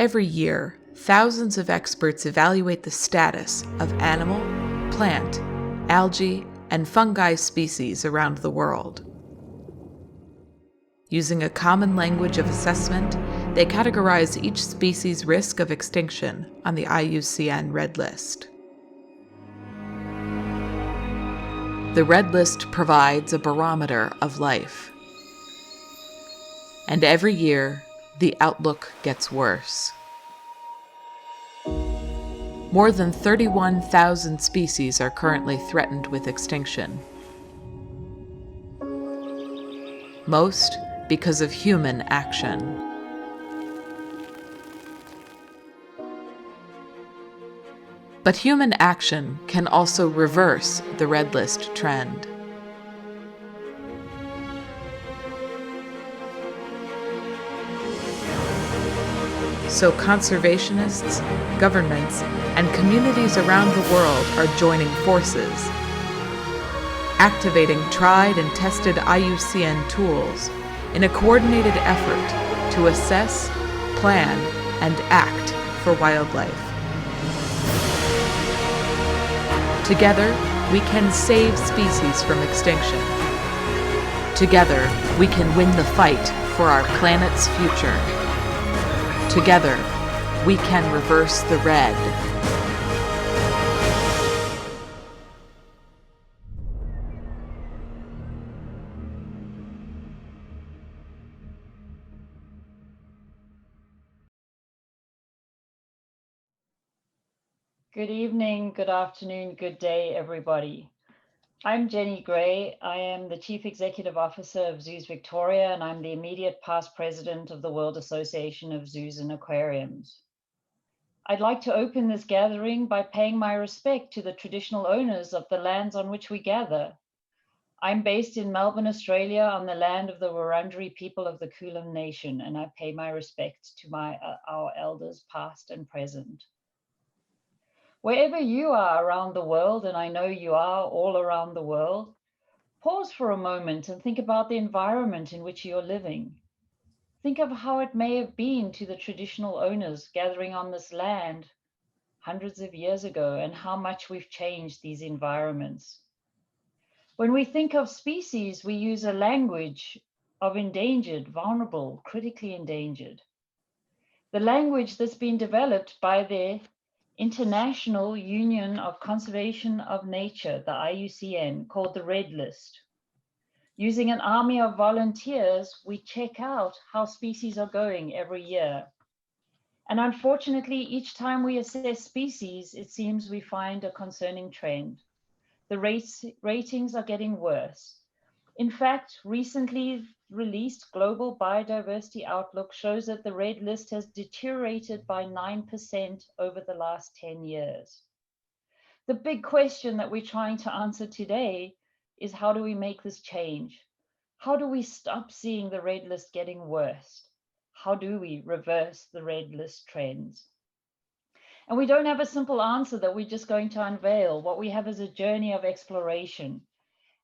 Every year, thousands of experts evaluate the status of animal, plant, algae, and fungi species around the world. Using a common language of assessment, they categorize each species' risk of extinction on the IUCN Red List. The Red List provides a barometer of life. And every year, the outlook gets worse. More than 31,000 species are currently threatened with extinction. Most because of human action. But human action can also reverse the Red List trend. So conservationists, governments, and communities around the world are joining forces, activating tried and tested IUCN tools in a coordinated effort to assess, plan, and act for wildlife. Together, we can save species from extinction. Together, we can win the fight for our planet's future. Together, we can reverse the red. Good evening, good afternoon, good day, everybody. I'm Jenny Gray. I am the Chief Executive Officer of Zoos Victoria, and I'm the immediate past president of the World Association of Zoos and Aquariums. I'd like to open this gathering by paying my respect to the traditional owners of the lands on which we gather. I'm based in Melbourne, Australia, on the land of the Wurundjeri people of the Kulin Nation, and I pay my respect to our elders past and present. Wherever you are around the world, and I know you are all around the world, pause for a moment and think about the environment in which you're living. Think of how it may have been to the traditional owners gathering on this land hundreds of years ago and how much we've changed these environments. When we think of species, we use a language of endangered, vulnerable, critically endangered. The language that's been developed by the International Union of Conservation of Nature, the IUCN, called the Red List. Using an army of volunteers, we check out how species are going every year. And unfortunately, each time we assess species, it seems we find a concerning trend. The ratings are getting worse. In fact, recently released Global Biodiversity Outlook shows that the Red List has deteriorated by 9% over the last 10 years. The big question that we're trying to answer today is, how do we make this change? How do we stop seeing the Red List getting worse? How do we reverse the Red List trends? And we don't have a simple answer that we're just going to unveil. What we have is a journey of exploration.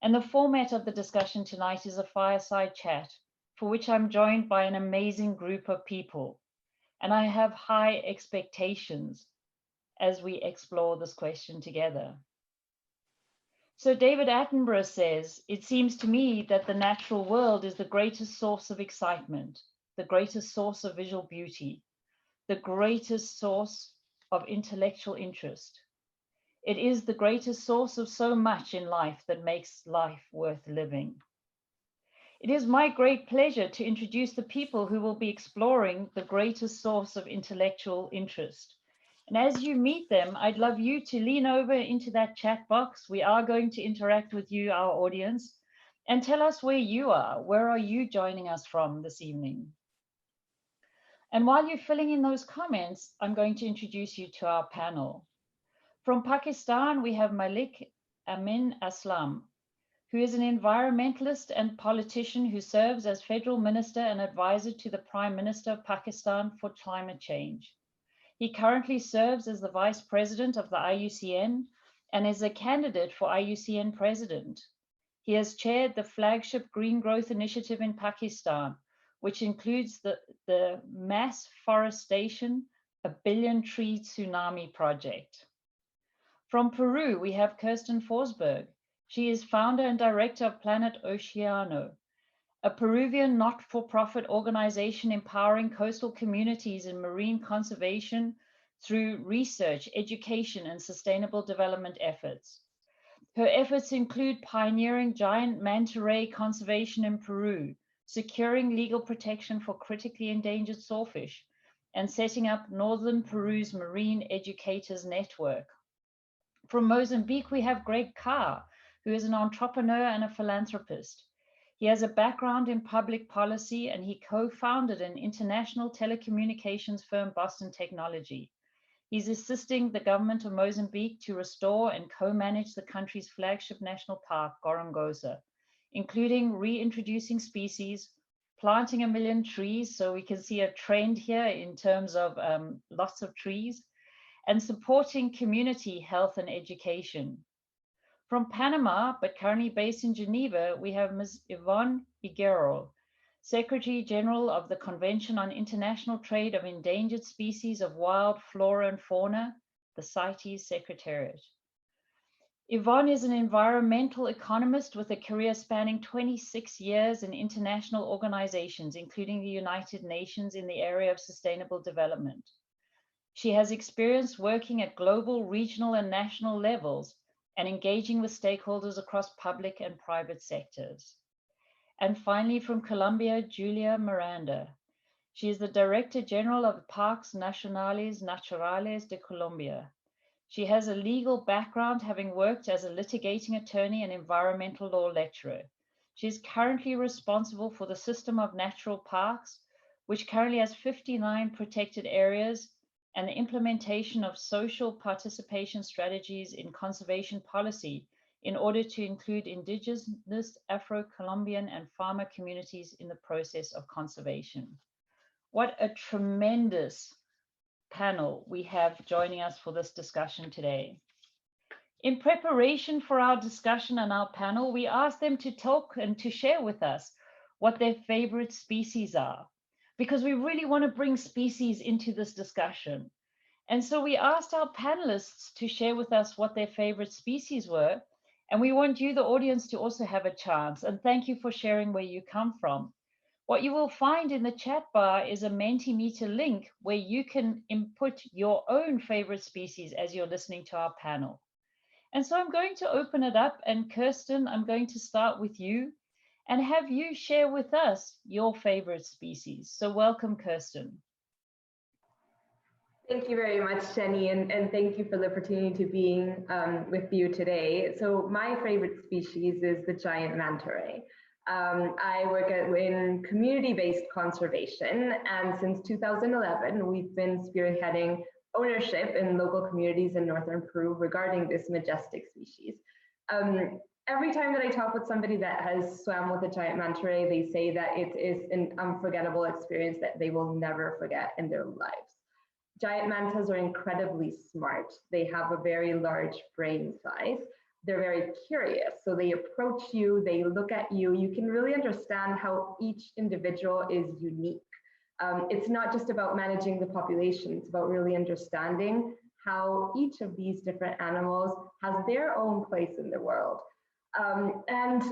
And the format of the discussion tonight is a fireside chat, for which I'm joined by an amazing group of people. And I have high expectations as we explore this question together. So David Attenborough says, "It seems to me that the natural world is the greatest source of excitement, the greatest source of visual beauty, the greatest source of intellectual interest. It is the greatest source of so much in life that makes life worth living." It is my great pleasure to introduce the people who will be exploring the greatest source of intellectual interest. And as you meet them, I'd love you to lean over into that chat box. We are going to interact with you, our audience, and tell us where you are. Where are you joining us from this evening? And while you're filling in those comments, I'm going to introduce you to our panel. From Pakistan, we have Malik Amin Aslam, who is an environmentalist and politician who serves as federal minister and advisor to the Prime Minister of Pakistan for climate change. He currently serves as the vice president of the IUCN and is a candidate for IUCN president. He has chaired the flagship Green Growth Initiative in Pakistan, which includes the mass forestation, a billion-tree tsunami project. From Peru, we have Kerstin Forsberg. She is founder and director of Planet Océano, a Peruvian not-for-profit organization empowering coastal communities in marine conservation through research, education, and sustainable development efforts. Her efforts include pioneering giant manta ray conservation in Peru, securing legal protection for critically endangered sawfish, and setting up Northern Peru's Marine Educators Network. From Mozambique, we have Greg Carr, who is an entrepreneur and a philanthropist. He has a background in public policy, and he co-founded an international telecommunications firm, Boston Technology. He's assisting the government of Mozambique to restore and co-manage the country's flagship national park, Gorongosa, including reintroducing species, planting 1 million trees, so we can see a trend here in terms of lots of trees, and supporting community health and education. From Panama, but currently based in Geneva, we have Ms. Ivonne Higuero, Secretary General of the Convention on International Trade of Endangered Species of Wild Flora and Fauna, the CITES Secretariat. Ivonne is an environmental economist with a career spanning 26 years in international organizations, including the United Nations in the area of sustainable development. She has experience working at global, regional, and national levels and engaging with stakeholders across public and private sectors. And finally, from Colombia, Julia Miranda. She is the Director General of Parques Nacionales de Colombia. She has a legal background, having worked as a litigating attorney and environmental law lecturer. She is currently responsible for the system of natural parks, which currently has 59 protected areas, and the implementation of social participation strategies in conservation policy in order to include indigenous, Afro-Colombian, and farmer communities in the process of conservation. What a tremendous panel we have joining us for this discussion today. In preparation for our discussion and our panel, we asked them to talk and to share with us what their favorite species are, because we really want to bring species into this discussion. And so we asked our panelists to share with us what their favorite species were. And we want you, the audience, to also have a chance. And thank you for sharing where you come from. What you will find in the chat bar is a Mentimeter link where you can input your own favorite species as you're listening to our panel. And so I'm going to open it up. And Kerstin, I'm going to start with you and have you share with us your favorite species. So welcome, Kerstin. Thank you very much, Jenny, and thank you for the opportunity to being with you today. So my favorite species is the giant manta ray. I work in community-based conservation, and since 2011, we've been spearheading ownership in local communities in northern Peru regarding this majestic species. Every time that I talk with somebody that has swam with a giant manta ray, they say that it is an unforgettable experience that they will never forget in their lives. Giant mantas are incredibly smart. They have a very large brain size. They're very curious. So they approach you, they look at you. You can really understand how each individual is unique. It's not just about managing the population. It's about really understanding how each of these different animals has their own place in the world. And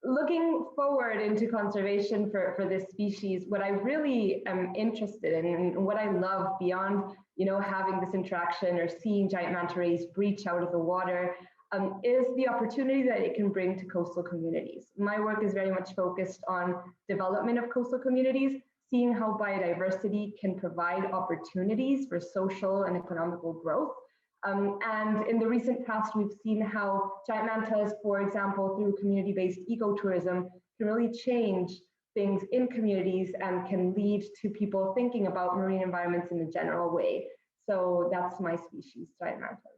looking forward into conservation for this species, what I really am interested in and what I love beyond, having this interaction or seeing giant manta rays breach out of the water is the opportunity that it can bring to coastal communities. My work is very much focused on development of coastal communities, seeing how biodiversity can provide opportunities for social and economical growth. And in the recent past, we've seen how giant mantas, for example, through community-based ecotourism, can really change things in communities and can lead to people thinking about marine environments in a general way. So that's my species, giant mantas.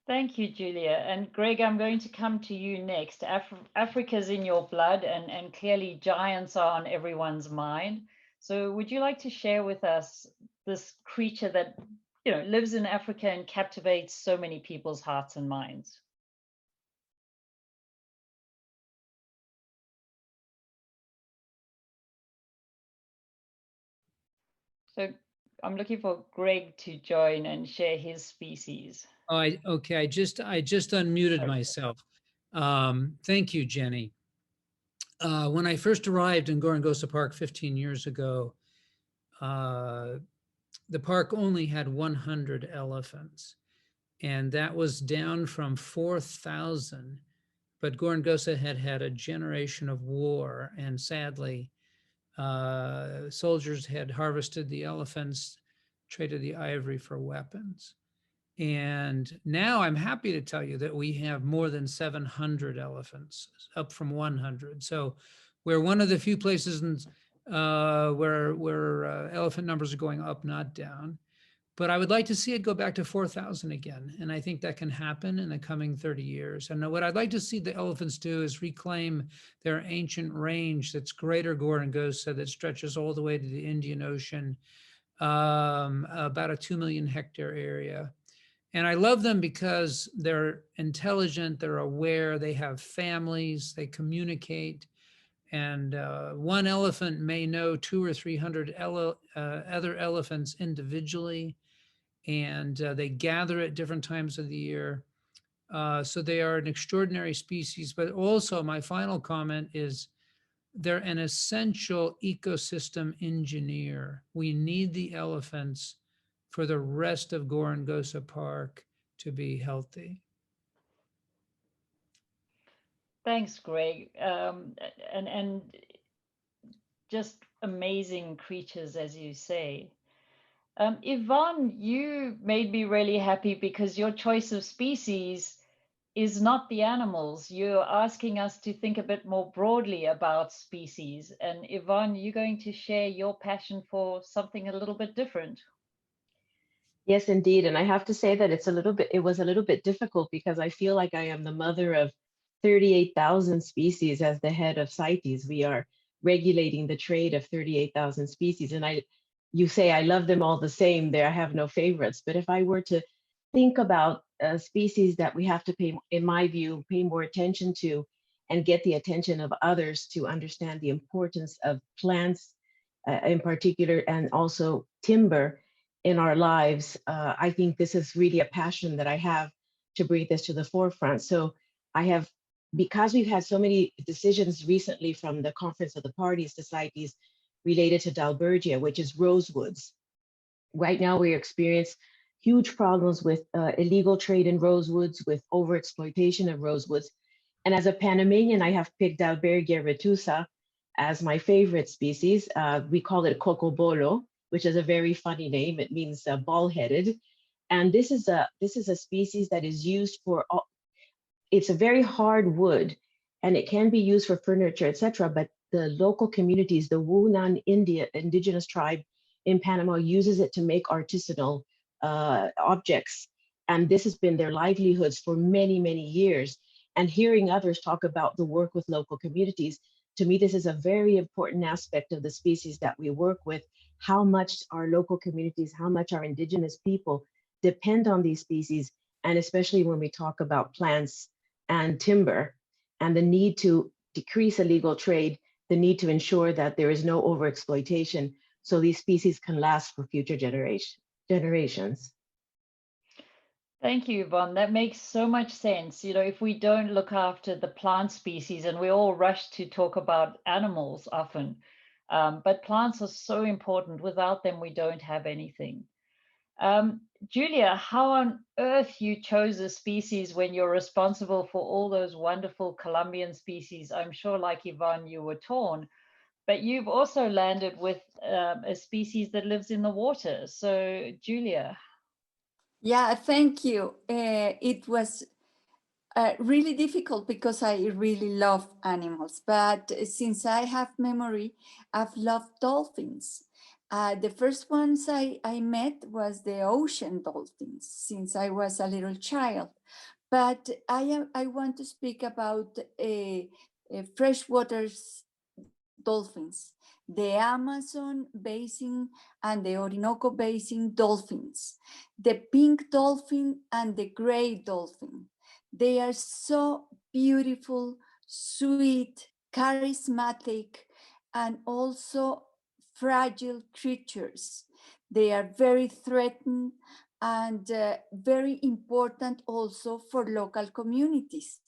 Thank you, Julia. And Greg, I'm going to come to you next. Africa's in your blood, and clearly giants are on everyone's mind. So would you like to share with us this creature that lives in Africa and captivates so many people's hearts and minds? So I'm looking for Greg to join and share his species. Oh, okay. I just unmuted myself. Thank you, Jenny. When I first arrived in Gorongosa Park 15 years ago, the park only had 100 elephants, and that was down from 4,000. But Gorongosa had had a generation of war, and sadly, soldiers had harvested the elephants, traded the ivory for weapons. And now I'm happy to tell you that we have more than 700 elephants, up from 100. So we're one of the few places where elephant numbers are going up, not down. But I would like to see it go back to 4,000 again. And I think that can happen in the coming 30 years. And what I'd like to see the elephants do is reclaim their ancient range that's Greater Gorongosa that stretches all the way to the Indian Ocean, about a 2 million hectare area. And I love them because they're intelligent, they're aware, they have families, they communicate. And one elephant may know 200 or 300 other elephants individually, and they gather at different times of the year. So they are an extraordinary species, but also my final comment is they're an essential ecosystem engineer. We need the elephants for the rest of Gorongosa Park to be healthy. Thanks, Greg. And just amazing creatures, as you say. Ivonne, you made me really happy because your choice of species is not the animals. You're asking us to think a bit more broadly about species. And Ivonne, you're going to share your passion for something a little bit different. Yes, indeed. And I have to say that it was a little bit difficult because I feel like I am the mother of 38,000 species as the head of CITES. We are regulating the trade of 38,000 species. And you say I love them all the same. There, I have no favorites. But if I were to think about species that we have to pay, in my view, pay more attention to and get the attention of others to understand the importance of plants in particular, and also timber in our lives, I think this is really a passion that I have to bring this to the forefront. So because we've had so many decisions recently from the Conference of the Parties to CITES related to Dalbergia, which is rosewoods. Right now we experience huge problems with illegal trade in rosewoods, with overexploitation of rosewoods. And as a Panamanian, I have picked Dalbergia retusa as my favorite species. We call it cocobolo, which is a very funny name. It means ball-headed. And this is a species that is used for, it's a very hard wood, and it can be used for furniture, etc. But the local communities, the Wunan indigenous tribe in Panama, uses it to make artisanal objects. And this has been their livelihoods for many, many years. And hearing others talk about the work with local communities, to me, this is a very important aspect of the species that we work with, how much our local communities, how much our indigenous people depend on these species, and especially when we talk about plants and timber, and the need to decrease illegal trade, the need to ensure that there is no overexploitation, so these species can last for future generations. Thank you, Yvonne. That makes so much sense. You know, if we don't look after the plant species, and we all rush to talk about animals often, but plants are so important. Without them, we don't have anything. Julia, how on earth you chose a species when you're responsible for all those wonderful Colombian species? I'm sure, like Yvonne, you were torn, but you've also landed with a species that lives in the water. So, Julia. Yeah, thank you. It was really difficult because I really love animals, but since I have memory, I've loved dolphins. The first ones I met was the ocean dolphins since I was a little child. But I want to speak about freshwater dolphins, the Amazon basin and the Orinoco basin dolphins, the pink dolphin and the gray dolphin. They are so beautiful, sweet, charismatic, and also fragile creatures. They are very threatened and very important also for local communities.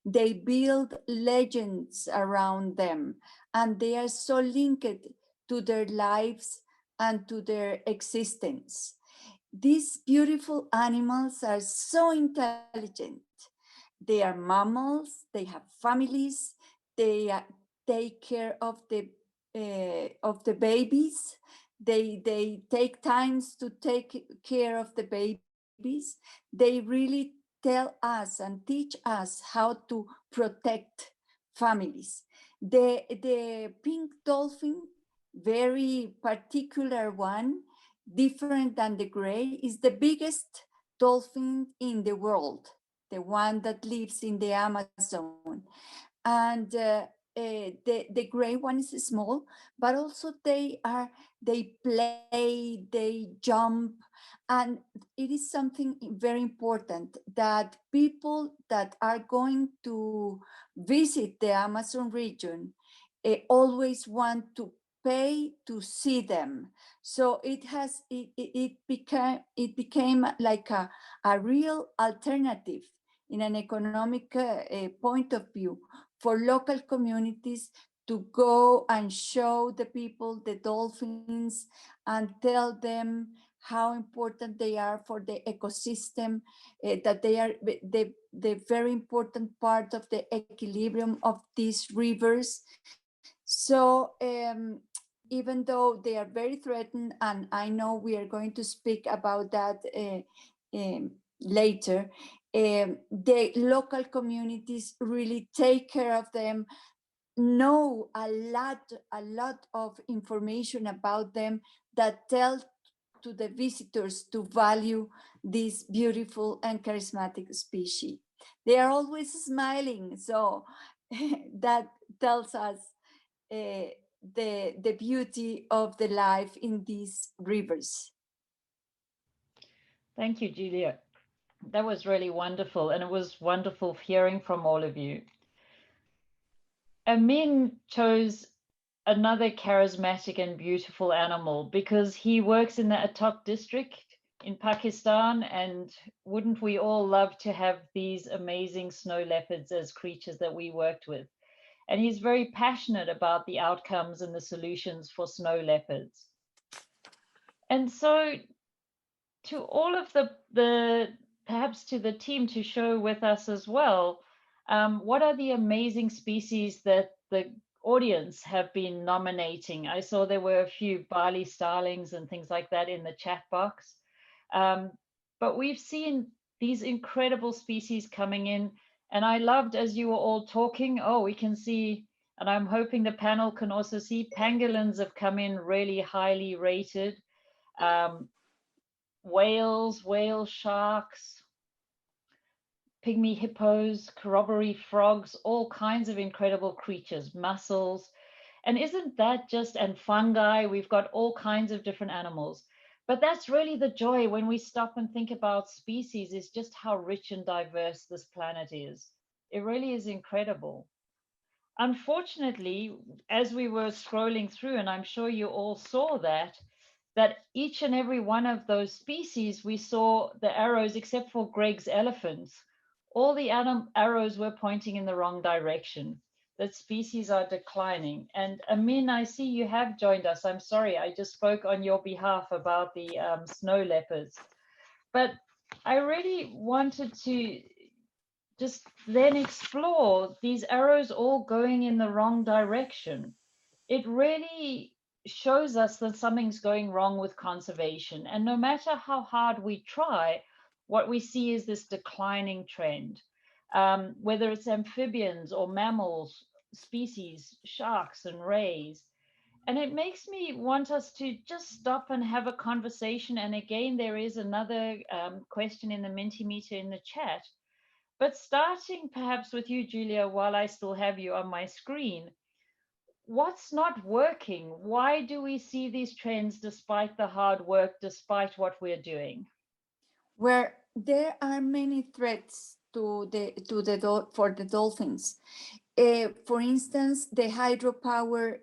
They build legends around them, and they are so linked to their lives and to their existence. These beautiful animals are so intelligent. They are mammals, they have families, they take care of the babies. They take times to take care of the babies. They really tell us and teach us how to protect families. The pink dolphin, very particular one, different than the gray, is the biggest dolphin in the world, the one that lives in the Amazon. And the gray one is small, but also they play, they jump. And it is something very important that people that are going to visit the Amazon region always want to pay to see them. So it became like a real alternative in an economic point of view for local communities to go and show the people the dolphins and tell them how important they are for the ecosystem, that they are the very important part of the equilibrium of these rivers. So even though they are very threatened, and I know we are going to speak about that later, the local communities really take care of them, know a lot of information about them that tell to the visitors to value this beautiful and charismatic species. They are always smiling, so that tells us the beauty of the life in these rivers. Thank you, Julia. That was really wonderful, and it was wonderful hearing from all of you. Amin chose another charismatic and beautiful animal because he works in the Attock district in Pakistan, and wouldn't we all love to have these amazing snow leopards as creatures that we worked with? And he's very passionate about the outcomes and the solutions for snow leopards. And so to all of the perhaps to the team to show with us as well, what are the amazing species that the audience have been nominating? I saw there were a few Bali starlings and things like that in the chat box. But we've seen these incredible species coming in. And I loved, as you were all talking, we can see, and I'm hoping the panel can also see, pangolins have come in really highly rated. Whales, whale sharks, pygmy hippos, corroboree frogs, all kinds of incredible creatures, mussels. And isn't that just, and fungi, we've got all kinds of different animals. But that's really the joy when we stop and think about species, is just how rich and diverse this planet is. It really is incredible. Unfortunately, as we were scrolling through, and I'm sure you all saw that each and every one of those species, we saw the arrows, except for Greg's elephants, all the arrows were pointing in the wrong direction. That species are declining. And Amin, I see you have joined us. I'm sorry, I just spoke on your behalf about the snow leopards. But I really wanted to just then explore these arrows all going in the wrong direction. It really shows us that something's going wrong with conservation. And no matter how hard we try, what we see is this declining trend. Whether it's amphibians or mammals, species, sharks and rays. And it makes me want us to just stop and have a conversation. And again, there is another question in the Mentimeter in the chat. But starting perhaps with you, Julia, while I still have you on my screen, what's not working? Why do we see these trends despite the hard work, despite what we're doing? Where there are many threats for the dolphins. For instance, the hydropower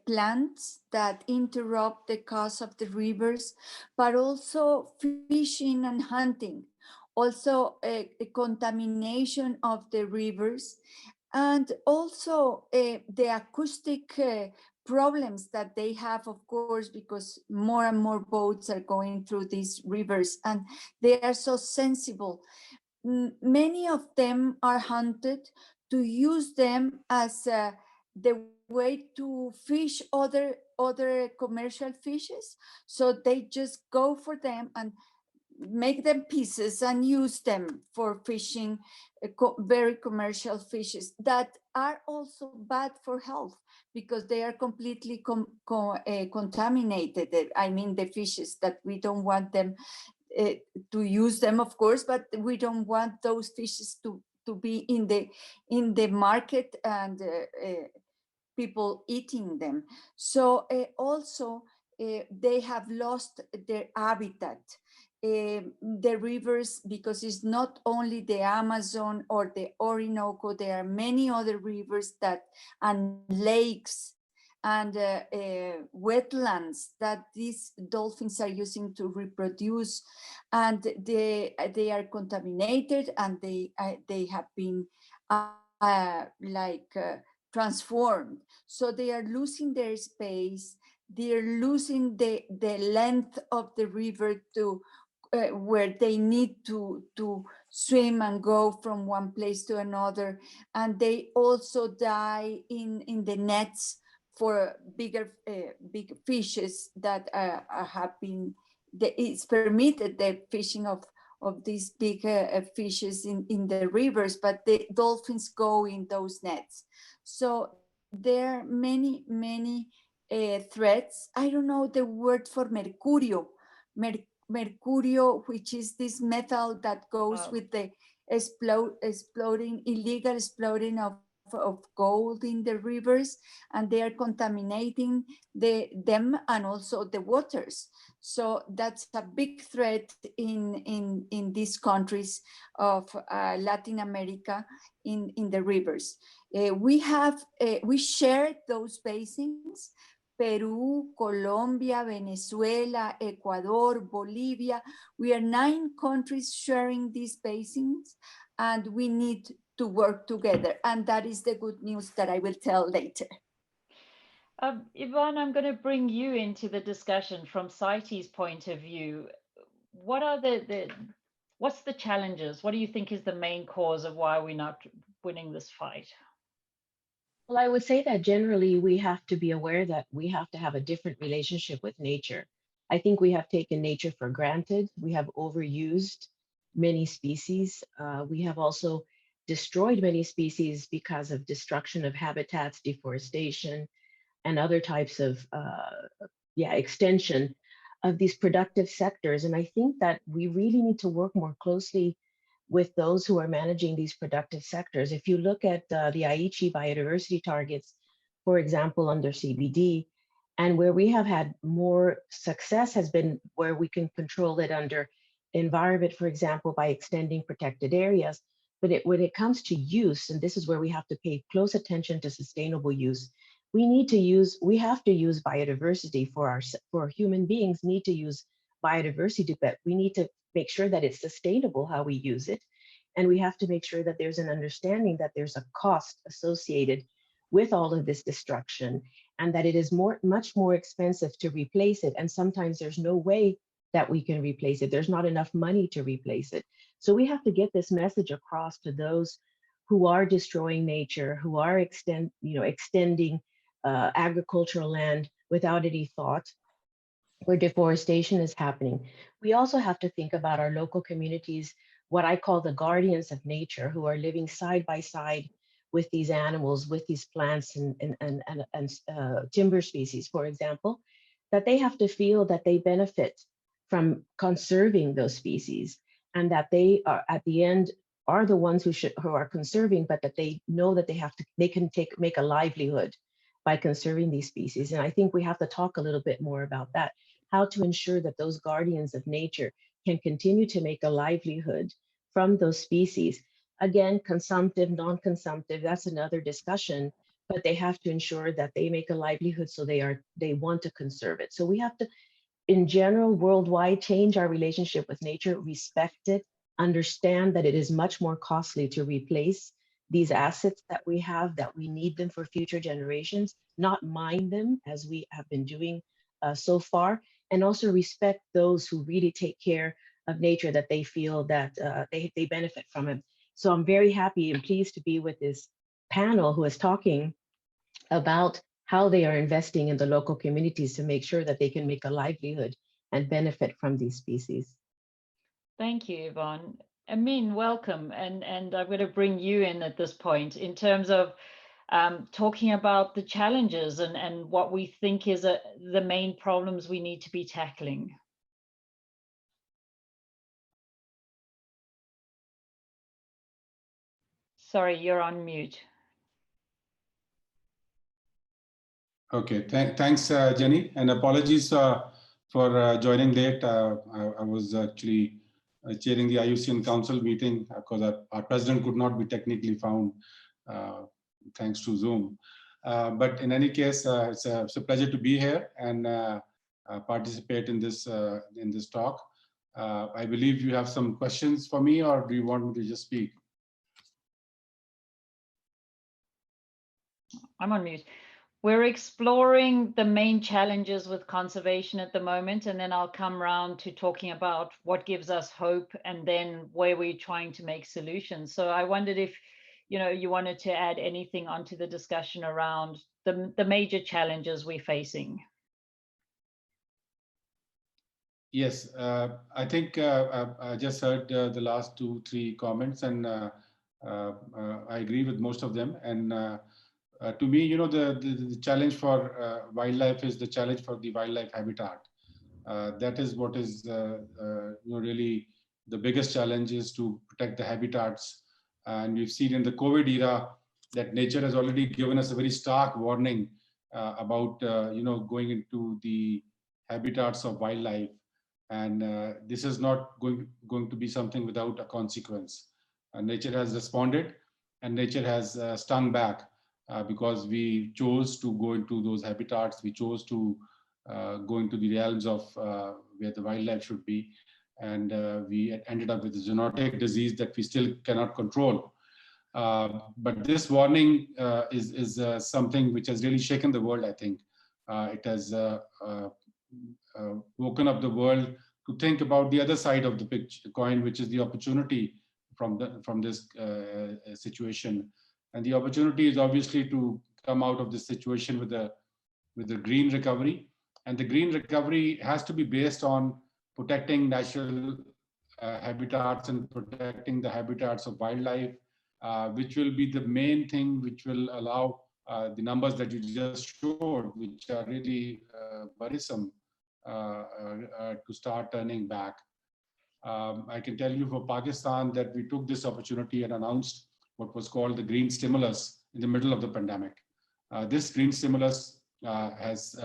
plants that interrupt the course of the rivers, but also fishing and hunting, also a contamination of the rivers, and also the acoustic problems that they have, of course, because more and more boats are going through these rivers and they are so sensible. Many of them are hunted to use them as the way to fish other commercial fishes. So they just go for them and make them pieces and use them for fishing very commercial fishes that are also bad for health because they are completely contaminated. I mean, the fishes that we don't want them to use them, of course, but we don't want those fishes to be in the market and people eating them. So also they have lost their habitat. The rivers, because it's not only the Amazon or the Orinoco, there are many other rivers that and lakes and wetlands that these dolphins are using to reproduce, and they are contaminated and they have been transformed. So they are losing their space. They are losing the length of the river to where they need to swim and go from one place to another. And they also die in the nets for big fishes that have been, it's permitted the fishing of these big fishes in the rivers, but the dolphins go in those nets. So there are many threats. I don't know the word for mercurio. Mercurio, which is this metal that goes with the illegal exploding of gold in the rivers, and they are contaminating them and also the waters. So that's a big threat in these countries of Latin America in the rivers. We share those basins. Peru, Colombia, Venezuela, Ecuador, Bolivia. We are 9 countries sharing these basins, and we need to work together. And that is the good news that I will tell later. Ivonne, I'm going to bring you into the discussion from CITES' point of view. What are what's the challenges? What do you think is the main cause of why we're not winning this fight? Well, I would say that generally we have to be aware that we have to have a different relationship with nature. I think we have taken nature for granted. We have overused many species. We have also destroyed many species because of destruction of habitats, deforestation, and other types of extension of these productive sectors. And I think that we really need to work more closely with those who are managing these productive sectors. If you look at the Aichi biodiversity targets, for example, under CBD, and where we have had more success has been where we can control it under environment, for example, by extending protected areas. But when it comes to use, and this is where we have to pay close attention to sustainable use, we have to use biodiversity for human beings need to use biodiversity, but we need to make sure that it's sustainable how we use it. And we have to make sure that there's an understanding that there's a cost associated with all of this destruction, and that it is much more expensive to replace it. And sometimes there's no way that we can replace it. There's not enough money to replace it. So we have to get this message across to those who are destroying nature, who are extending agricultural land without any thought, where deforestation is happening. We also have to think about our local communities, what I call the guardians of nature, who are living side by side with these animals, with these plants and timber species, for example, that they have to feel that they benefit from conserving those species, and that they are at the end are the ones who are conserving, but that they know that they can make a livelihood by conserving these species. And I think we have to talk a little bit more about that, how to ensure that those guardians of nature can continue to make a livelihood from those species, Again, consumptive, non-consumptive, that's another discussion, but they have to ensure that they make a livelihood, so they want to conserve it. So we have to, in general, worldwide, change our relationship with nature, respect it, understand that it is much more costly to replace these assets that we have, that we need them for future generations, not mine them as we have been doing so far, and also respect those who really take care of nature, that they feel that they benefit from it. So I'm very happy and pleased to be with this panel who is talking about how they are investing in the local communities to make sure that they can make a livelihood and benefit from these species. Thank you, Yvonne. Amin, welcome. And I'm going to bring you in at this point in terms of talking about the challenges and what we think is the main problems we need to be tackling. Sorry, you're on mute. Okay, thanks, Jenny, and apologies for joining late. I was actually chairing the IUCN Council meeting because our president could not be technically found thanks to Zoom. But in any case, it's a pleasure to be here and participate in this talk. I believe you have some questions for me, or do you want me to just speak? I'm on mute. We're exploring the main challenges with conservation at the moment, and then I'll come around to talking about what gives us hope and then where we're trying to make solutions. So I wondered if you wanted to add anything onto the discussion around the major challenges we're facing. Yes, I think I just heard the last 2-3 comments, and I agree with most of them. And to me, the challenge for wildlife is the challenge for the wildlife habitat. That is what is really the biggest challenge, is to protect the habitats. And we've seen in the COVID era that nature has already given us a very stark warning about going into the habitats of wildlife. And this is not going to be something without a consequence. Nature has responded, and nature has stung back because we chose to go into those habitats. We chose to go into the realms of where the wildlife should be. And we ended up with a zoonotic disease that we still cannot control. But this warning is something which has really shaken the world, I think. It has woken up the world to think about the other side of the coin, which is the opportunity from this situation. And the opportunity is obviously to come out of this situation with a green recovery. And the green recovery has to be based on protecting natural habitats and protecting the habitats of wildlife, which will be the main thing which will allow the numbers that you just showed, which are really worrisome, to start turning back. I can tell you for Pakistan that we took this opportunity and announced what was called the green stimulus in the middle of the pandemic. This green stimulus has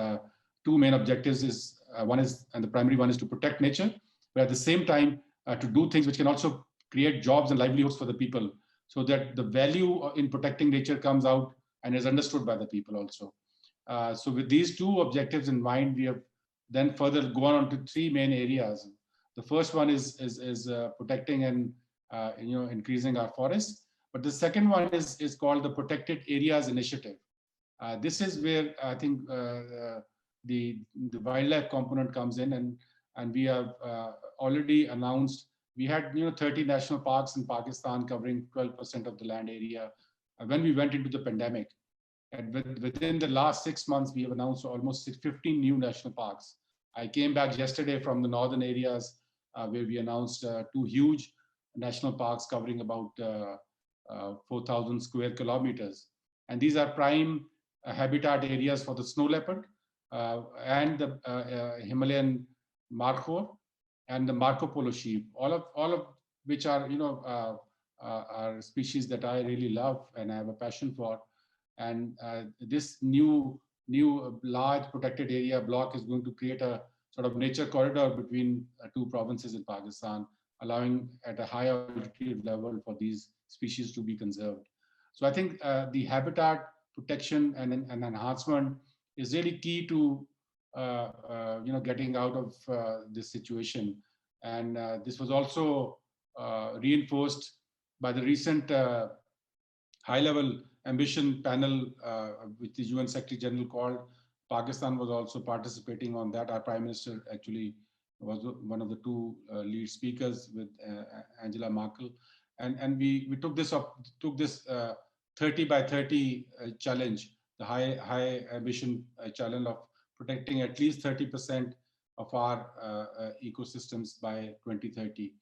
2 main objectives. One is, and the primary one is, to protect nature, but at the same time to do things which can also create jobs and livelihoods for the people, so that the value in protecting nature comes out and is understood by the people also. So with these 2 objectives in mind, we have then further gone on to 3 main areas. The first one is protecting and increasing our forests. But the second one is called the Protected Areas Initiative. This is where I think the wildlife component comes in, and we have already announced. We had 30 national parks in Pakistan covering 12% of the land area when we went into the pandemic. And within the last 6 months, we have announced almost 15 new national parks. I came back yesterday from the northern areas where we announced 2 huge national parks covering about 4,000 square kilometers. And these are prime habitat areas for the snow leopard and the Himalayan markhor and the Marco Polo sheep, all of which are are species that I really love and I have a passion for. And this new large protected area block is going to create a sort of nature corridor between 2 provinces in Pakistan, allowing at a higher altitude level for these species to be conserved. So I think the habitat protection and enhancement is really key to getting out of this situation. And this was also reinforced by the recent high-level ambition panel, which the UN Secretary General called. Pakistan was also participating on that. Our Prime Minister actually was one of the two lead speakers with Angela Merkel. And we took this 30 by 30 challenge, the high ambition challenge of protecting at least 30% of our ecosystems by 2030.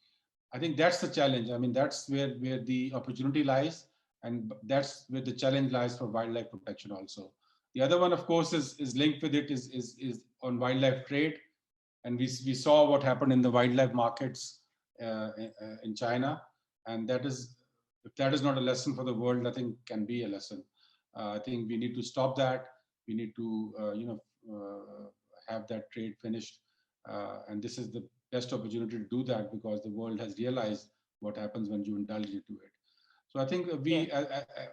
I think that's the challenge. I mean, that's where the opportunity lies, and that's where the challenge lies for wildlife protection also. The other one, of course, is linked with it is on wildlife trade. And we saw what happened in the wildlife markets in China. And that is, if that is not a lesson for the world, nothing can be a lesson. I think we need to stop that. We need to, have that trade finished. And this is the best opportunity to do that, because the world has realized what happens when you indulge into it. So I think we,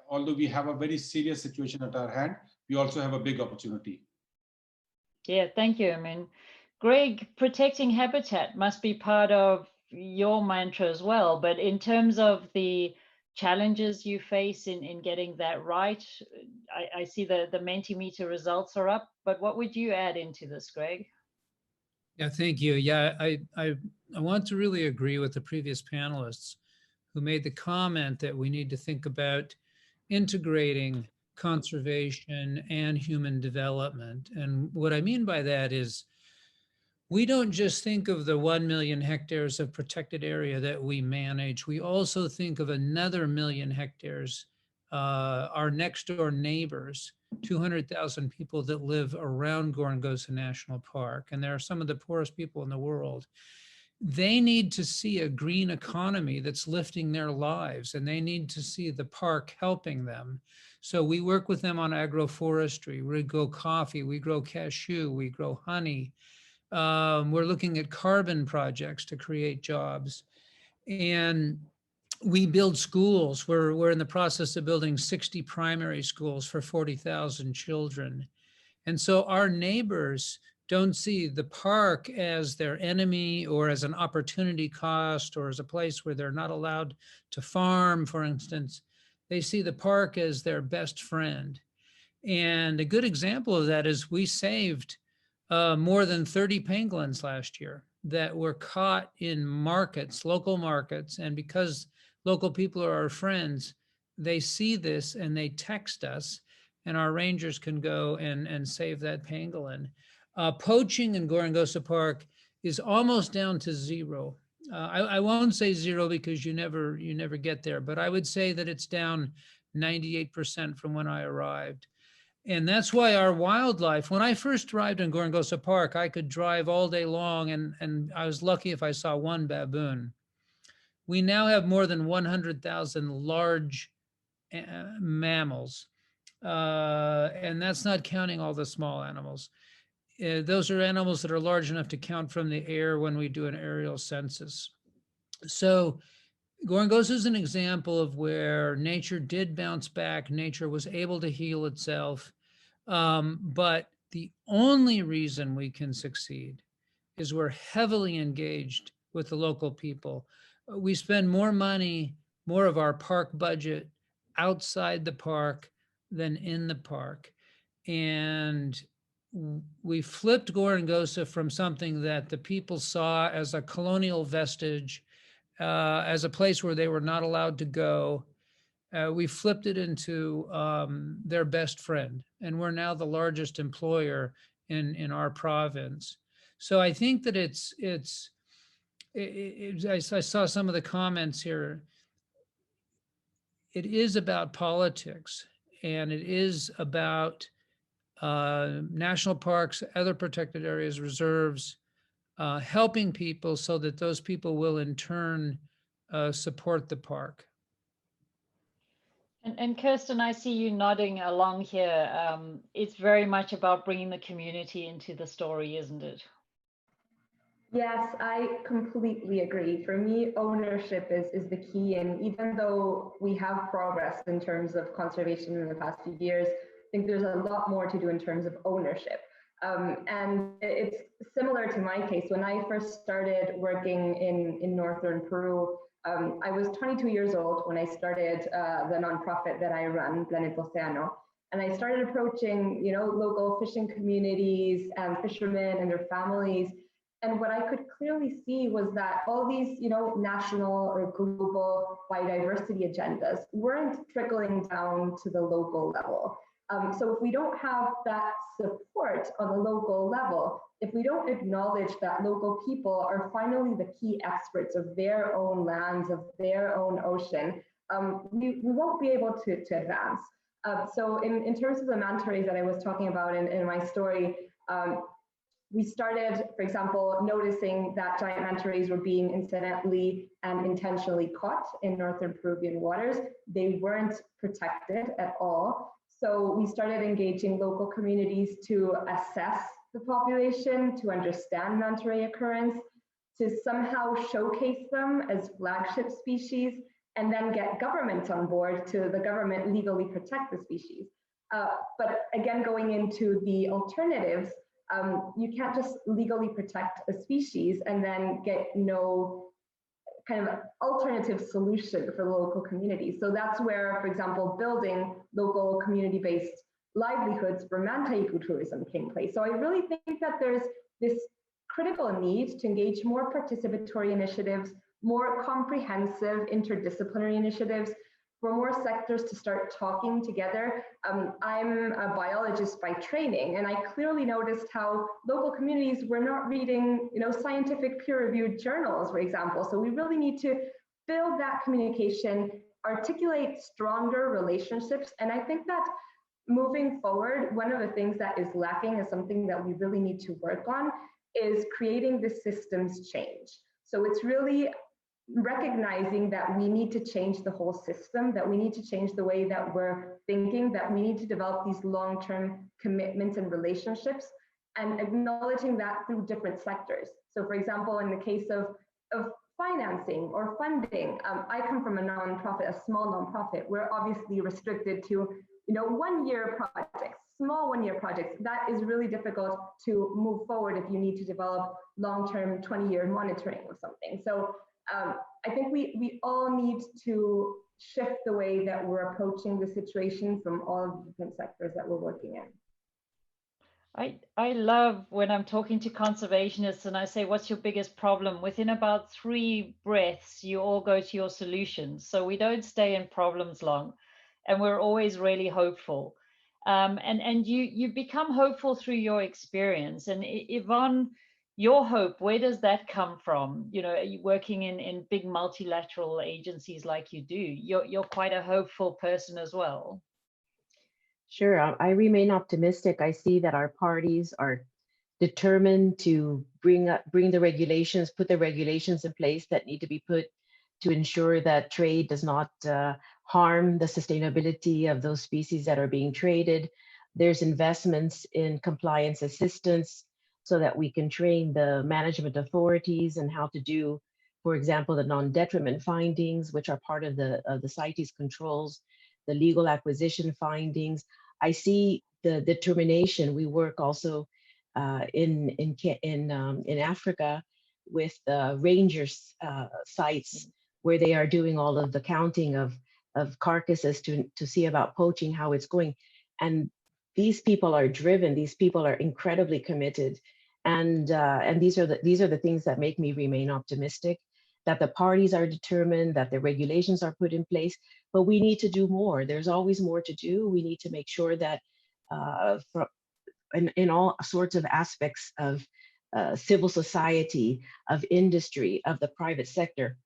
although we have a very serious situation at our hand, we also have a big opportunity. Yeah, thank you, Amin. Greg, protecting habitat must be part of your mantra as well, but in terms of the challenges you face in getting that right, I see the Mentimeter results are up, but what would you add into this, Greg? Yeah, thank you. Yeah, I want to really agree with the previous panelists who made the comment that we need to think about integrating conservation and human development. And what I mean by that is, we don't just think of the 1 million hectares of protected area that we manage. We also think of another 1 million hectares, our next door neighbors, 200,000 people that live around Gorongosa National Park. And they're some of the poorest people in the world. They need to see a green economy that's lifting their lives, and they need to see the park helping them. So we work with them on agroforestry. We grow coffee, we grow cashew, we grow honey. We're looking at carbon projects to create jobs. And we build schools. We're in the process of building 60 primary schools for 40,000 children. And so our neighbors don't see the park as their enemy or as an opportunity cost or as a place where they're not allowed to farm, for instance. They see the park as their best friend. And a good example of that is we saved more than 30 pangolins last year that were caught in markets, local markets. And because local people are our friends, they see this and they text us, and our rangers can go and save that pangolin. Poaching in Gorongosa Park is almost down to zero. I won't say zero because you never get there, but I would say that it's down 98% from when I arrived. And that's why our wildlife, when I first arrived in Gorongosa Park, I could drive all day long, and I was lucky if I saw one baboon. We now have more than 100,000 large mammals, and that's not counting all the small animals. Those are animals that are large enough to count from the air when we do an aerial census. So Gorongosa is an example of where nature did bounce back. Nature was able to heal itself. But the only reason we can succeed is we're heavily engaged with the local people. We spend more money, more of our park budget outside the park than in the park. And we flipped Gorongosa from something that the people saw as a colonial vestige, as a place where they were not allowed to go. We flipped it into their best friend, and we're now the largest employer in our province. So I think that I saw some of the comments here. It is about politics, and it is about national parks, other protected areas, reserves, helping people so that those people will in turn support the park. And Kerstin, I see you nodding along here. It's very much about bringing the community into the story, isn't it? Yes, I completely agree. For me, ownership is the key. And even though we have progress in terms of conservation in the past few years, I think there's a lot more to do in terms of ownership. And it's similar to my case. When I first started working in northern Peru, I was 22 years old when I started the nonprofit that I run, Planeta Océano. And I started approaching, local fishing communities and fishermen and their families. And what I could clearly see was that all these, national or global biodiversity agendas weren't trickling down to the local level. So if we don't have that support on the local level, if we don't acknowledge that local people are finally the key experts of their own lands, of their own ocean, we won't be able to advance. So in terms of the manta rays that I was talking about in my story, we started, for example, noticing that giant manta rays were being incidentally and intentionally caught in northern Peruvian waters. They weren't protected at all. So we started engaging local communities to assess the population, to understand manta ray occurrence, to somehow showcase them as flagship species, and then get governments on board to the government legally protect the species. But again, going into the alternatives, you can't just legally protect a species and then get no kind of alternative solution for the local community. So that's where, for example, building local community-based livelihoods for manta ecotourism came place. So I really think that there's this critical need to engage more participatory initiatives, more comprehensive interdisciplinary initiatives, for more sectors to start talking together. I'm a biologist by training, and I clearly noticed how local communities were not reading, scientific peer-reviewed journals, for example. So we really need to build that communication, articulate stronger relationships, and I think that moving forward, one of the things that is lacking is something that we really need to work on is creating the systems change. So it's really recognizing that we need to change the whole system, that we need to change the way that we're thinking, that we need to develop these long-term commitments and relationships, and acknowledging that through different sectors. So for example, in the case of financing or funding, I come from a nonprofit, a small nonprofit. We're obviously restricted to 1-year projects, small 1-year projects. That is really difficult to move forward if you need to develop long-term 20-year monitoring of something. So I think we all need to shift the way that we're approaching the situation from all of the different sectors that we're working in. I love when I'm talking to conservationists and I say, what's your biggest problem? Within about 3 breaths, you all go to your solutions. So we don't stay in problems long, and we're always really hopeful. And you become hopeful through your experience. And Ivonne, your hope, where does that come from? Are you working in big multilateral agencies like you do? You're quite a hopeful person as well. Sure, I remain optimistic. I see that our parties are determined to bring the regulations, put the regulations in place that need to be put to ensure that trade does not harm the sustainability of those species that are being traded. There's investments in compliance assistance so that we can train the management authorities and how to do, for example, the non-detriment findings, which are part of the CITES controls, the legal acquisition findings. I see the determination. We work also in Africa with rangers sites where they are doing all of the counting of carcasses to see about poaching, how it's going. And these people are driven. These people are incredibly committed, and these are the things that make me remain optimistic. That the parties are determined, that the regulations are put in place, but we need to do more. There's always more to do. We need to make sure that in all sorts of aspects of civil society, of industry, of the private sector,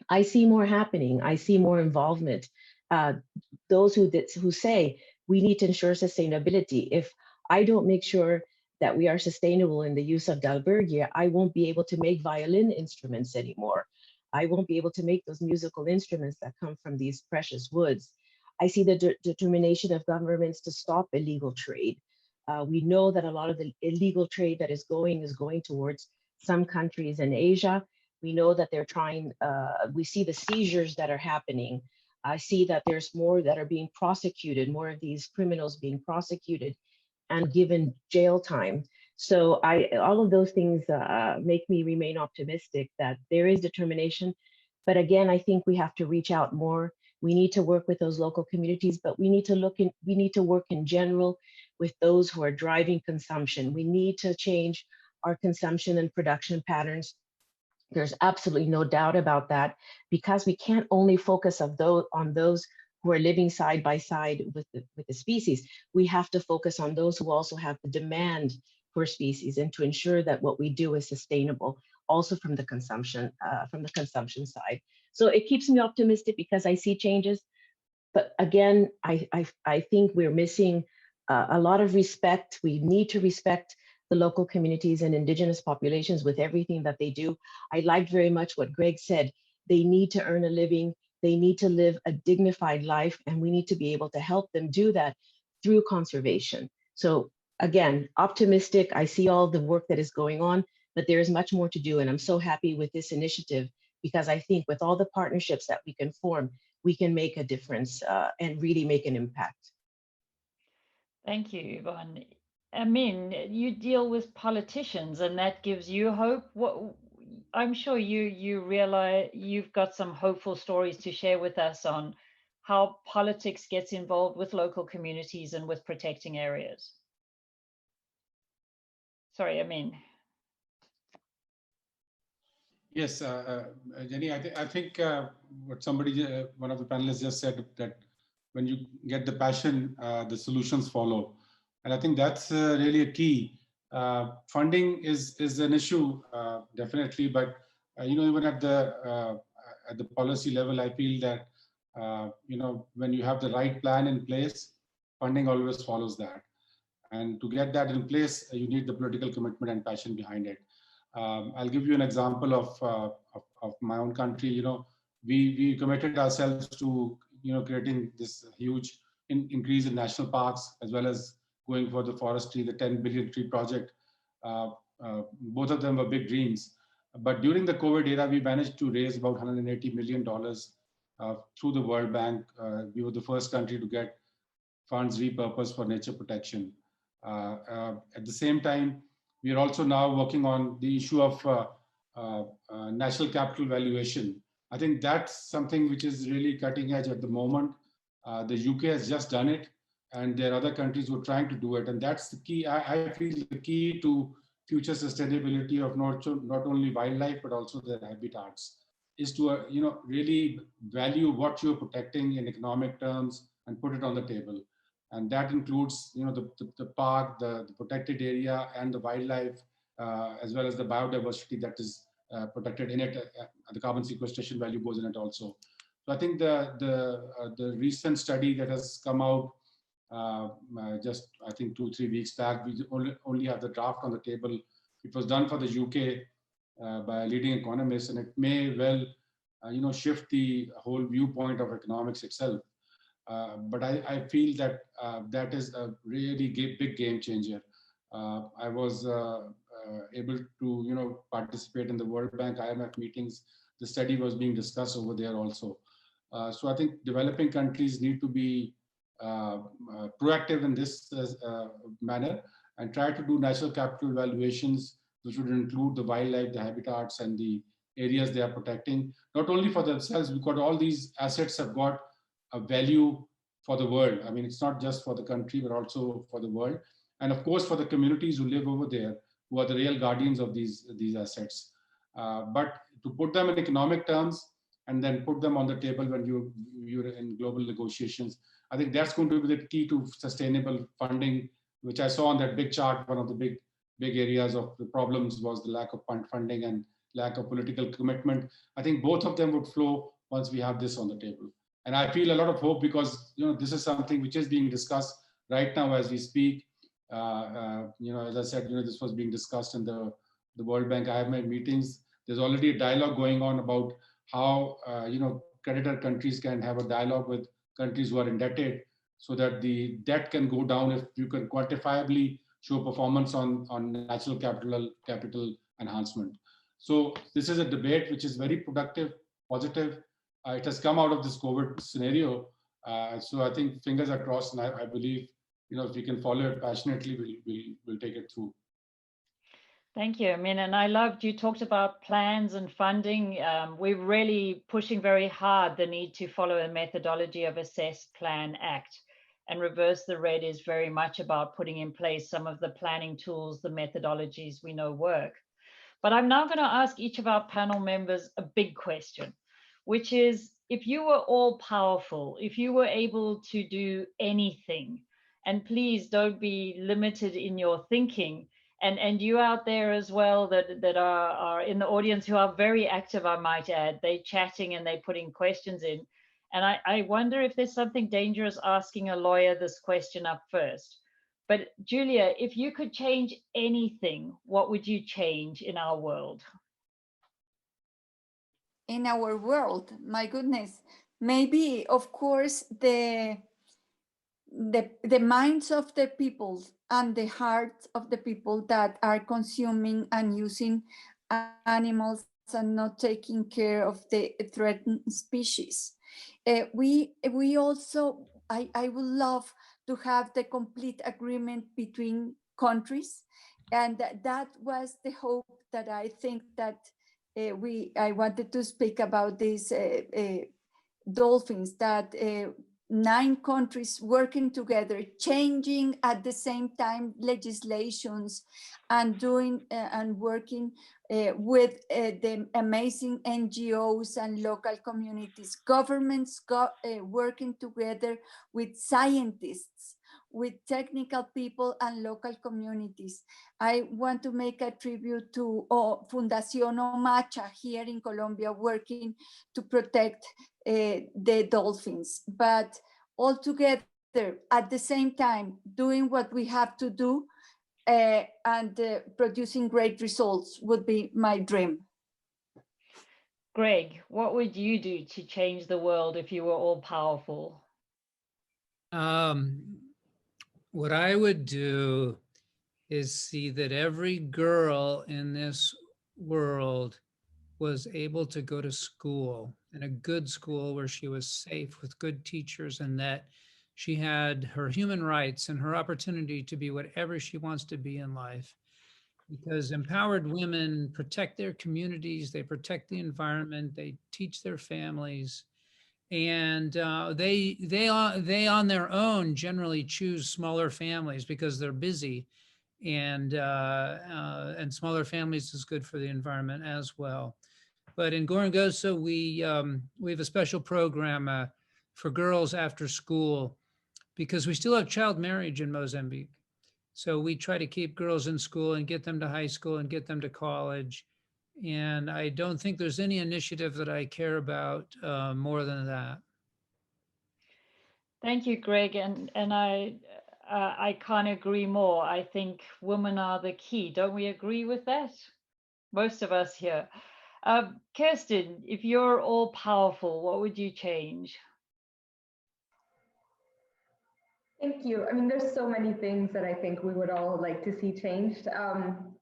I see more happening. I see more involvement. Those who say we need to ensure sustainability. If I don't make sure that we are sustainable in the use of Dalbergia, I won't be able to make violin instruments anymore. I won't be able to make those musical instruments that come from these precious woods. I see the determination of governments to stop illegal trade. We know that a lot of the illegal trade that is going towards some countries in Asia. We know that they're trying, we see the seizures that are happening. I see that there's more that are being prosecuted, more of these criminals being prosecuted and given jail time. So all of those things make me remain optimistic that there is determination. But again, I think we have to reach out more. We need to work with those local communities, but we need to work in general with those who are driving consumption. We need to change our consumption and production patterns. There's absolutely no doubt about that, because we can't only focus on those who are living side by side with the species. We have to focus on those who also have the demand for species, and to ensure that what we do is sustainable, also from the consumption side. So it keeps me optimistic because I see changes. But again, I think we're missing a lot of respect. We need to respect the local communities and indigenous populations with everything that they do. I liked very much what Greg said. They need to earn a living. They need to live a dignified life, and we need to be able to help them do that through conservation. So again, optimistic. I see all the work that is going on, but there is much more to do. And I'm so happy with this initiative, because I think with all the partnerships that we can form, we can make a difference and really make an impact. Thank you, Yvonne. Amin, you deal with politicians, and that gives you hope. I'm sure you realize you've got some hopeful stories to share with us on how politics gets involved with local communities and with protecting areas. Sorry, Amin. Yes, Jenny, I think what one of the panelists just said, that when you get the passion, the solutions follow. And I think that's really a key. Funding is an issue, definitely, but even at the policy level, I feel that when you have the right plan in place, funding always follows that. And to get that in place, you need the political commitment and passion behind it. I'll give you an example of my own country. We committed ourselves to creating this huge increase in national parks, as well as going for the forestry, the 10 billion tree project. Both of them were big dreams. But during the COVID era, we managed to raise about $180 million through the World Bank. We were the first country to get funds repurposed for nature protection. At the same time, we are also now working on the issue of national capital valuation. I think that's something which is really cutting edge at the moment. The UK has just done it, and there are other countries who are trying to do it. And that's the key. I feel the key to future sustainability of not only wildlife, but also their habitats, is to really value what you're protecting in economic terms and put it on the table. And that includes the park, the protected area, and the wildlife, as well as the biodiversity that is protected in it. The carbon sequestration value goes in it also. So I think the recent study that has come out just, I think, 2-3 weeks back, we only have the draft on the table. It was done for the UK by a leading economist, and it may well shift the whole viewpoint of economics itself. But I feel that that is a really big game changer. I was able to participate in the World Bank IMF meetings. The study was being discussed over there also. So I think developing countries need to be proactive in this manner and try to do natural capital valuations, which would include the wildlife, the habitats, and the areas they are protecting, not only for themselves, because all these assets have got a value for the world. I mean, it's not just for the country, but also for the world. And of course, for the communities who live over there, who are the real guardians of these assets. But to put them in economic terms and then put them on the table when you're in global negotiations, I think that's going to be the key to sustainable funding, which I saw on that big chart. One of the big areas of the problems was the lack of funding and lack of political commitment. I think both of them would flow once we have this on the table. And I feel a lot of hope, because this is something which is being discussed right now as we speak. As I said, this was being discussed in the World Bank IMF meetings. There's already a dialogue going on about how creditor countries can have a dialogue with countries who are indebted, so that the debt can go down if you can quantifiably show performance on natural capital enhancement. So this is a debate which is very productive, positive. It has come out of this COVID scenario. So I think fingers are crossed, and I believe, if we can follow it passionately, we'll take it through. Thank you, Amin. And I loved you talked about plans and funding. We're really pushing very hard the need to follow a methodology of assess, plan, act. And reverse the red is very much about putting in place some of the planning tools, the methodologies we know work. But I'm now going to ask each of our panel members a big question, which is, if you were all powerful, if you were able to do anything, and please don't be limited in your thinking, and you out there as well that are in the audience who are very active, I might add, they chatting and they putting questions in. And I wonder if there's something dangerous asking a lawyer this question up first. But Julia, if you could change anything, what would you change in our world? In our world, my goodness, maybe, of course, the minds of the people and the hearts of the people that are consuming and using animals and not taking care of the threatened species. We also, I would love to have the complete agreement between countries, and that was the hope that I think that I wanted to speak about these dolphins, that 9 countries working together, changing at the same time legislations, and doing and working with the amazing NGOs and local communities, governments working together with scientists, with technical people and local communities. I want to make a tribute to Fundación Omacha here in Colombia, working to protect the dolphins, but all together at the same time doing what we have to do, and producing great results would be my dream. Greg, what would you do to change the world if you were all powerful? What I would do is see that every girl in this world was able to go to school, in a good school where she was safe with good teachers, and that she had her human rights and her opportunity to be whatever she wants to be in life. Because empowered women protect their communities, they protect the environment, they teach their families, and they on their own generally choose smaller families because they're busy, and smaller families is good for the environment as well. But in Gorongosa, we have a special program for girls after school, because we still have child marriage in Mozambique. So we try to keep girls in school and get them to high school and get them to college. And I don't think there's any initiative that I care about more than that. Thank you, Greg. And I can't agree more. I think women are the key. Don't we agree with that? Most of us here. Kerstin, if you're all powerful, what would you change? Thank you. I mean, there's so many things that I think we would all like to see changed.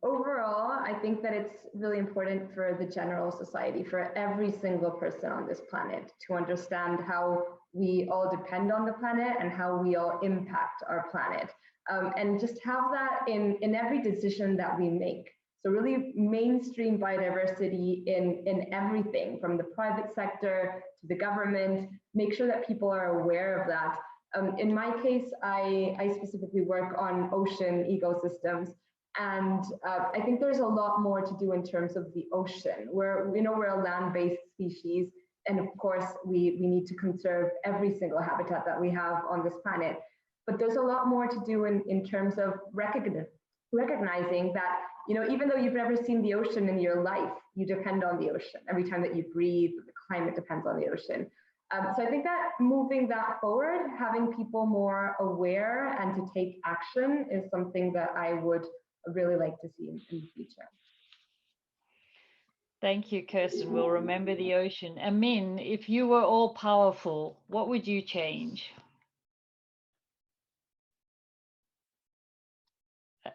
Overall, I think that it's really important for the general society, for every single person on this planet, to understand how we all depend on the planet and how we all impact our planet. And just have that in every decision that we make. So really mainstream biodiversity in everything, from the private sector to the government, make sure that people are aware of that. In my case, I specifically work on ocean ecosystems, and I think there's a lot more to do in terms of the ocean. We're a land-based species, and of course we need to conserve every single habitat that we have on this planet. But there's a lot more to do in terms of recognizing that, even though you've never seen the ocean in your life, you depend on the ocean. Every time that you breathe, the climate depends on the ocean. So I think that moving that forward, having people more aware and to take action, is something that I would really like to see in the future. Thank you, Kerstin. We'll remember the ocean. Amin, if you were all powerful, what would you change?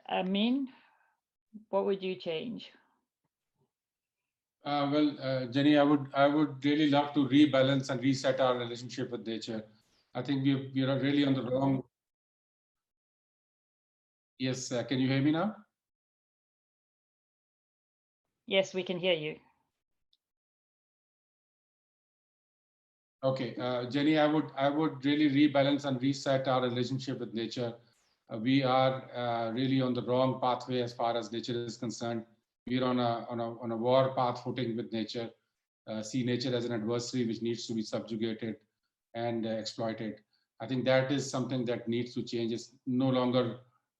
Amin, what would you change? Jenny, I would really love to rebalance and reset our relationship with nature. I think we are really on the wrong. Yes, can you hear me now? Yes, we can hear you. Okay, Jenny, I would really rebalance and reset our relationship with nature. We are really on the wrong pathway as far as nature is concerned. We're on a war path footing with nature. See nature as an adversary which needs to be subjugated and exploited. I think that is something that needs to change. It's no longer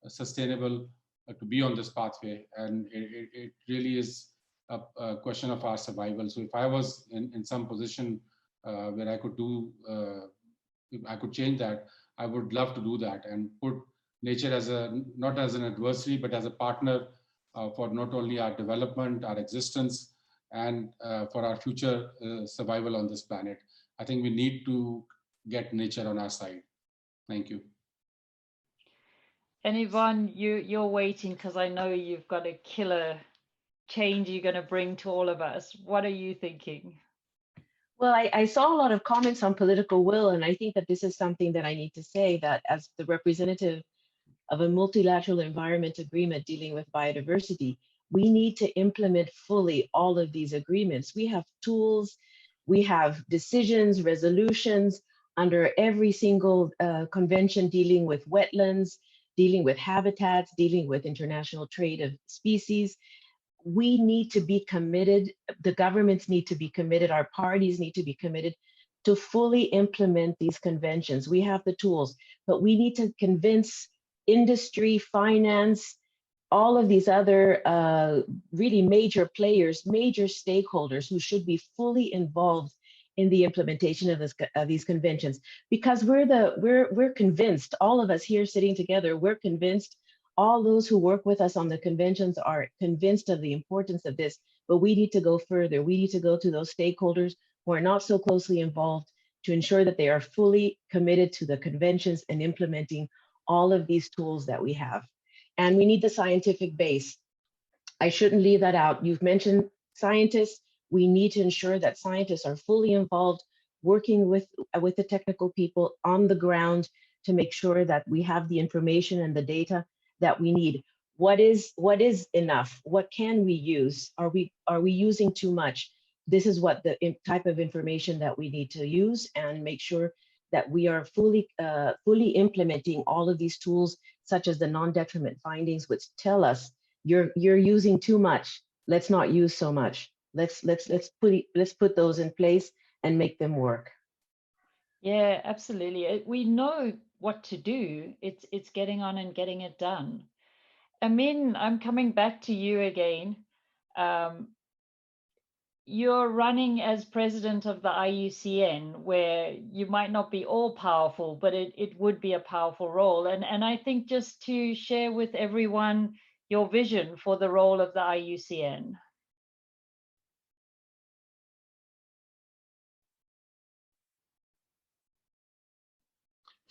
sustainable to be on this pathway, and it really is a question of our survival. So if I was in some position where I could do, if I could change that, I would love to do that and put nature as not as an adversary, but as a partner for not only our development, our existence, and for our future survival on this planet. I think we need to get nature on our side. Thank you. And Ivonne, you're waiting because I know you've got a killer change you're going to bring to all of us. What are you thinking? Well, I saw a lot of comments on political will, and I think that this is something that I need to say, that as the representative of a multilateral environment agreement dealing with biodiversity, we need to implement fully all of these agreements. We have tools, we have decisions, resolutions under every single convention dealing with wetlands, dealing with habitats, dealing with international trade of species. We need to be committed, the governments need to be committed, our parties need to be committed to fully implement these conventions. We have the tools, but we need to convince industry, finance, all of these other really major players, major stakeholders who should be fully involved in the implementation of these conventions, because we're convinced, all of us here sitting together, we're convinced, all those who work with us on the conventions are convinced of the importance of this, but we need to go further. We need to go to those stakeholders who are not so closely involved to ensure that they are fully committed to the conventions and implementing all of these tools that we have. And we need the scientific base. I shouldn't leave that out. You've mentioned scientists. We need to ensure that scientists are fully involved, working with the technical people on the ground to make sure that we have the information and the data that we need. What is enough? What can we use? Are we using too much? This is what the type of information that we need to use, and make sure that we are fully implementing all of these tools, such as the non-detriment findings, which tell us you're using too much. Let's not use so much. Let's put those in place and make them work. Yeah, absolutely. We know what to do. It's getting on and getting it done. Amin, I'm coming back to you again. You're running as president of the IUCN, where you might not be all powerful, but it would be a powerful role. And I think just to share with everyone your vision for the role of the IUCN.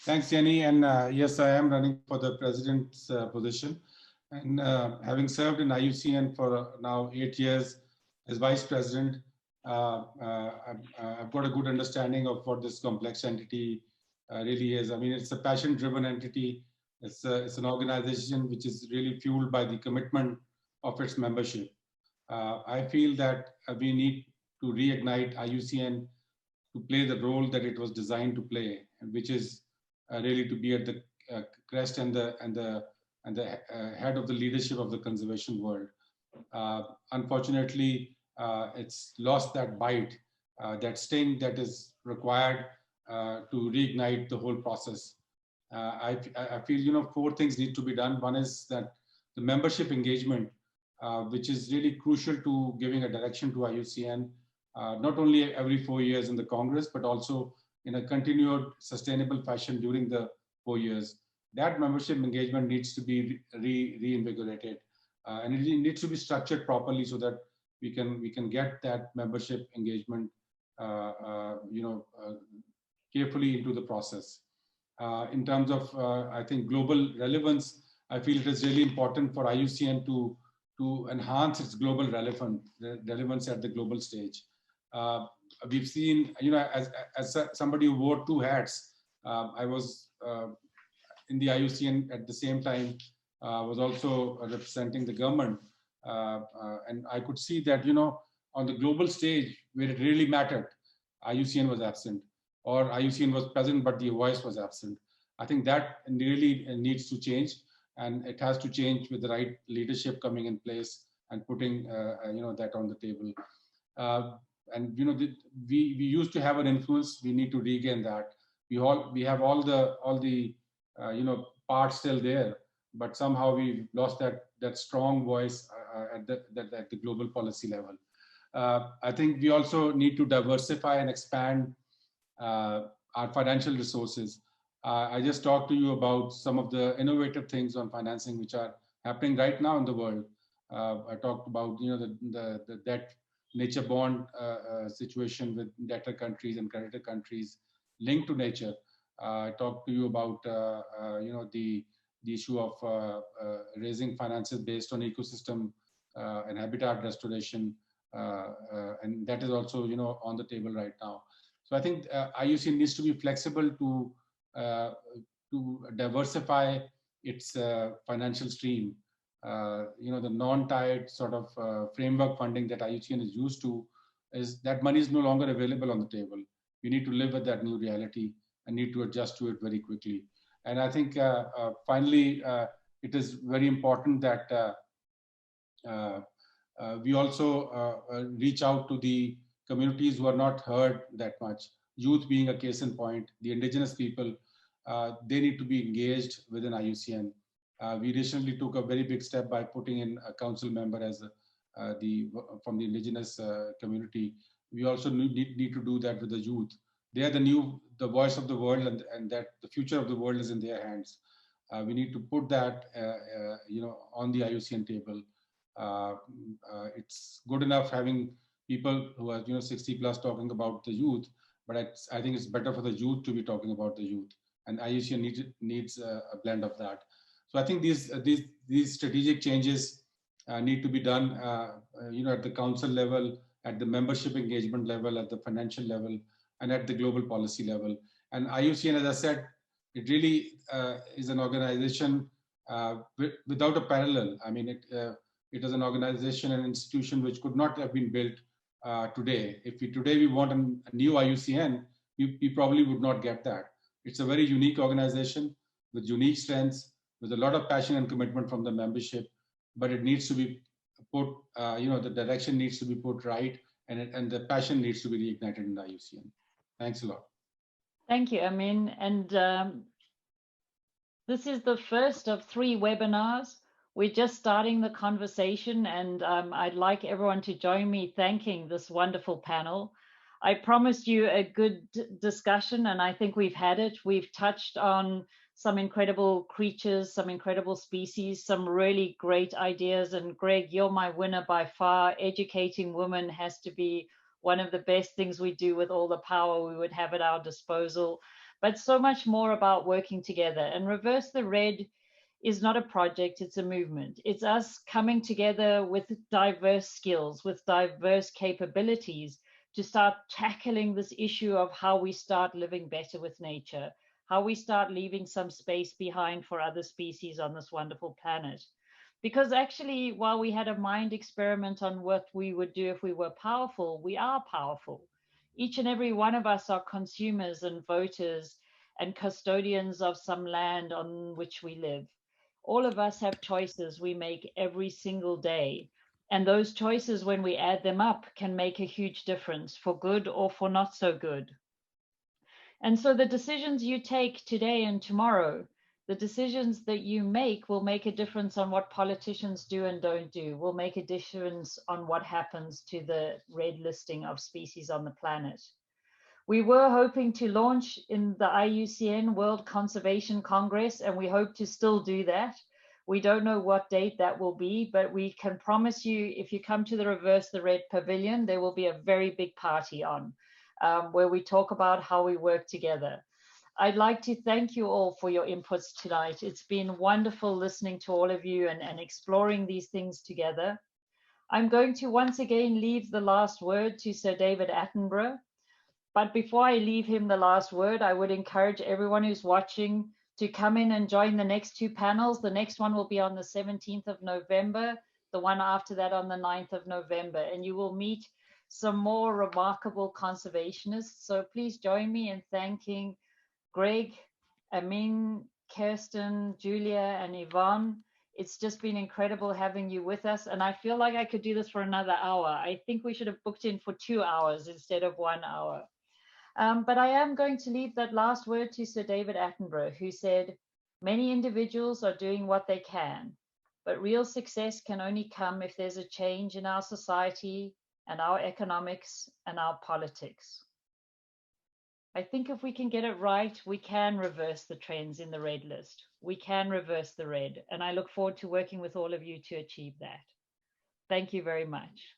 Thanks, Jenny. And yes, I am running for the president's position. And having served in IUCN for now 8 years as vice president, I've got a good understanding of what this complex entity really is. I mean, it's a passion-driven entity. It's an organization which is really fueled by the commitment of its membership. I feel that we need to reignite IUCN to play the role that it was designed to play, which is really to be at the crest and the head of the leadership of the conservation world. Unfortunately, it's lost that bite, that sting that is required to reignite the whole process. I feel 4 things need to be done. One is that the membership engagement, which is really crucial to giving a direction to IUCN, not only every 4 years in the Congress, but also in a continued sustainable fashion during the 4 years. That membership engagement needs to be reinvigorated, and it needs to be structured properly so that we can get that membership engagement carefully into the process. In terms of I think global relevance, I feel it is really important for IUCN to to enhance its global relevance at the global stage. We've seen, as somebody who wore two hats, I was in the IUCN at the same time, was also representing the government. And I could see that, on the global stage where it really mattered, IUCN was absent, or IUCN was present, but the voice was absent. I think that really needs to change, and it has to change with the right leadership coming in place and putting, that on the table. And we used to have an influence. We need to regain that. We have all the parts still there, but somehow we've lost that strong voice at the global policy level. I think we also need to diversify and expand our financial resources. I just talked to you about some of the innovative things on financing which are happening right now in the world. I talked about the debt nature bond situation with debtor countries and creditor countries linked to nature. I talked to you about the issue of raising finances based on ecosystem and habitat restoration, and that is also on the table right now. So I think IUCN needs to be flexible to diversify its financial stream. The non-tied sort of framework funding that IUCN is used to, is that money is no longer available on the table. We need to live with that new reality and need to adjust to it very quickly. And I think finally, it is very important that we also reach out to the communities who are not heard that much. Youth being a case in point, the indigenous people, they need to be engaged within IUCN. We recently took a very big step by putting in a council member as from the indigenous community. We also need to do that with the youth. They are the voice of the world, and that the future of the world is in their hands. We need to put that on the IUCN table. It's good enough having people who are 60 plus talking about the youth, but I think it's better for the youth to be talking about the youth, and IUCN needs a blend of that. So I think these strategic changes need to be done at the council level, at the membership engagement level, at the financial level, and at the global policy level. And IUCN, as I said, it really is an organization without a parallel. I mean, it is an organization, an institution which could not have been built today. If today we want a new IUCN, we probably would not get that. It's a very unique organization with unique strengths, with a lot of passion and commitment from the membership, but it needs to be put, the direction needs to be put right, and the passion needs to be reignited in the IUCN. Thanks a lot. Thank you, Amin. And this is the first of 3 webinars. We're just starting the conversation, and I'd like everyone to join me thanking this wonderful panel. I promised you a good discussion, and I think we've had it. We've touched on some incredible creatures, some incredible species, some really great ideas. And Greg, you're my winner by far. Educating women has to be one of the best things we do with all the power we would have at our disposal. But so much more about working together. And Reverse the Red is not a project, it's a movement. It's us coming together with diverse skills, with diverse capabilities to start tackling this issue of how we start living better with nature, how we start leaving some space behind for other species on this wonderful planet. Because actually, while we had a mind experiment on what we would do if we were powerful, we are powerful. Each and every one of us are consumers and voters and custodians of some land on which we live. All of us have choices we make every single day. And those choices, when we add them up, can make a huge difference for good or for not so good. And so the decisions you take today and tomorrow, the decisions that you make will make a difference on what politicians do and don't do, will make a difference on what happens to the red listing of species on the planet. We were hoping to launch in the IUCN World Conservation Congress, and we hope to still do that. We don't know what date that will be, but we can promise you, if you come to the Reverse the Red Pavilion, there will be a very big party on, where we talk about how we work together. I'd like to thank you all for your inputs tonight. It's been wonderful listening to all of you and exploring these things together. I'm going to once again leave the last word to Sir David Attenborough. But before I leave him the last word, I would encourage everyone who's watching to come in and join the next two panels. The next one will be on the 17th of November, the one after that on the 9th of November, and you will meet some more remarkable conservationists. So please join me in thanking Greg, Amin, Kerstin, Julia, and Ivonne. It's just been incredible having you with us, and I feel like I could do this for another hour. I think we should have booked in for 2 hours instead of 1 hour. But I am going to leave that last word to Sir David Attenborough, who said, "Many individuals are doing what they can, but real success can only come if there's a change in our society and our economics and our politics." I think if we can get it right, we can reverse the trends in the red list. We can reverse the red, and I look forward to working with all of you to achieve that. Thank you very much.